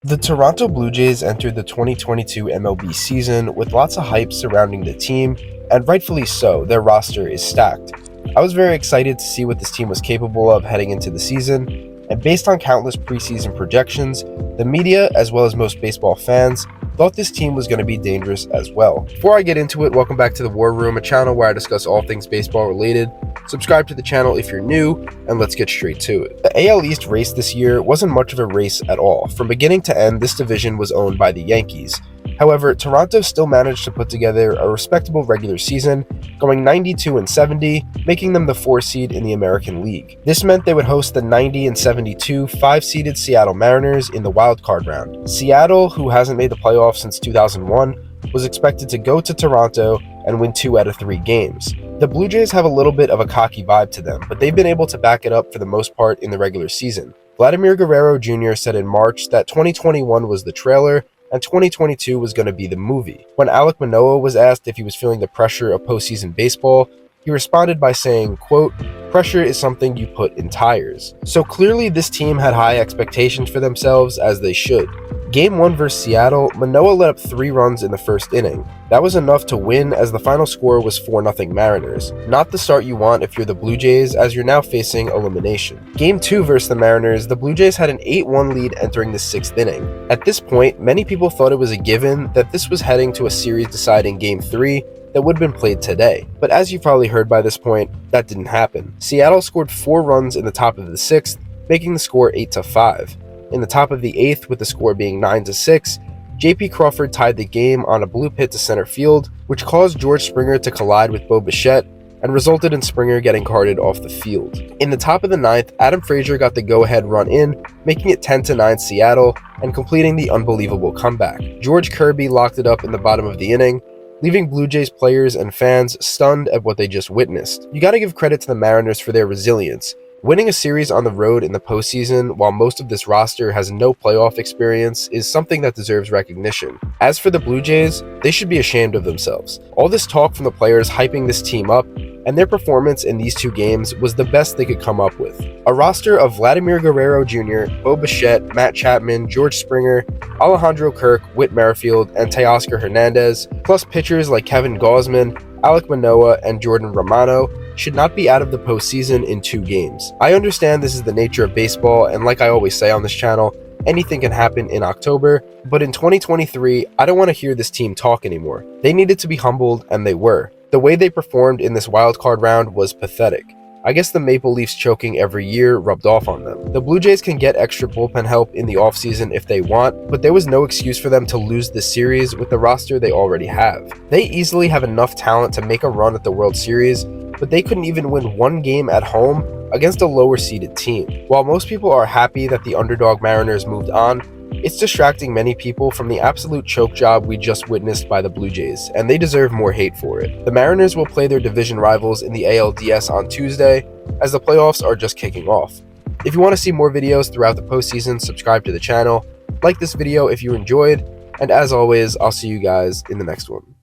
The Toronto Blue Jays entered the 2022 MLB season with lots of hype surrounding the team, and rightfully so, their roster is stacked. I was very excited to see what this team was capable of heading into the season, and based on countless preseason projections, the media, as well as most baseball fans, thought this team was going to be dangerous as well. Before I get into it, welcome back to the War Room, a channel where I discuss all things baseball related. Subscribe to the channel if you're new, and let's get straight to it. The AL East race this year wasn't much of a race at all. From beginning to end, this division was owned by the Yankees. However, Toronto still managed to put together a respectable regular season, going 92-70, making them the 4 seed in the American League. This meant they would host the 90-72 5-seeded Seattle Mariners in the wildcard round. Seattle, who hasn't made the playoffs since 2001, was expected to go to Toronto and win 2 out of 3 games. The Blue Jays have a little bit of a cocky vibe to them, but they've been able to back it up for the most part in the regular season. Vladimir Guerrero Jr. said in March that 2021 was the trailer and 2022 was going to be the movie. When Alek Manoah was asked if he was feeling the pressure of postseason baseball, he responded by saying, quote, "Pressure is something you put in tires." So clearly this team had high expectations for themselves, as they should. Game 1 versus Seattle, Manoah let up 3 runs in the first inning. That was enough to win, as the final score was 4-0 Mariners. Not the start you want if you're the Blue Jays, as you're now facing elimination. Game 2 versus the Mariners, the Blue Jays had an 8-1 lead entering the 6th inning. At this point, many people thought it was a given that this was heading to a series-deciding Game 3 that would have been played today. But as you've probably heard by this point, that didn't happen. Seattle scored 4 runs in the top of the 6th, making the score 8-5. In the top of the 8th, with the score being 9-6, J.P. Crawford tied the game on a blue hit to center field, which caused George Springer to collide with Bo Bichette and resulted in Springer getting carted off the field. In the top of the 9th, Adam Frazier got the go-ahead run in, making it 10-9 Seattle and completing the unbelievable comeback. George Kirby locked it up in the bottom of the inning, leaving Blue Jays players and fans stunned at what they just witnessed. You gotta give credit to the Mariners for their resilience. Winning a series on the road in the postseason while most of this roster has no playoff experience is something that deserves recognition. As for the Blue Jays, they should be ashamed of themselves. All this talk from the players hyping this team up, and their performance in these 2 games was the best they could come up with. A roster of Vladimir Guerrero Jr., Bo Bichette, Matt Chapman, George Springer, Alejandro Kirk, Whit Merrifield, and Teoscar Hernandez, plus pitchers like Kevin Gausman, Alek Manoah, and Jordan Romano, should not be out of the postseason in 2 games. I understand this is the nature of baseball, and like I always say on this channel, anything can happen in October, but in 2023, I don't want to hear this team talk anymore. They needed to be humbled, and they were. The way they performed in this wildcard round was pathetic. I guess the Maple Leafs choking every year rubbed off on them. The Blue Jays can get extra bullpen help in the offseason if they want, but there was no excuse for them to lose this series with the roster they already have. They easily have enough talent to make a run at the World Series, but they couldn't even win 1 game at home against a lower-seeded team. While most people are happy that the underdog Mariners moved on, it's distracting many people from the absolute choke job we just witnessed by the Blue Jays, and they deserve more hate for it. The Mariners will play their division rivals in the ALDS on Tuesday, as the playoffs are just kicking off. If you want to see more videos throughout the postseason, subscribe to the channel, like this video if you enjoyed, and as always, I'll see you guys in the next one.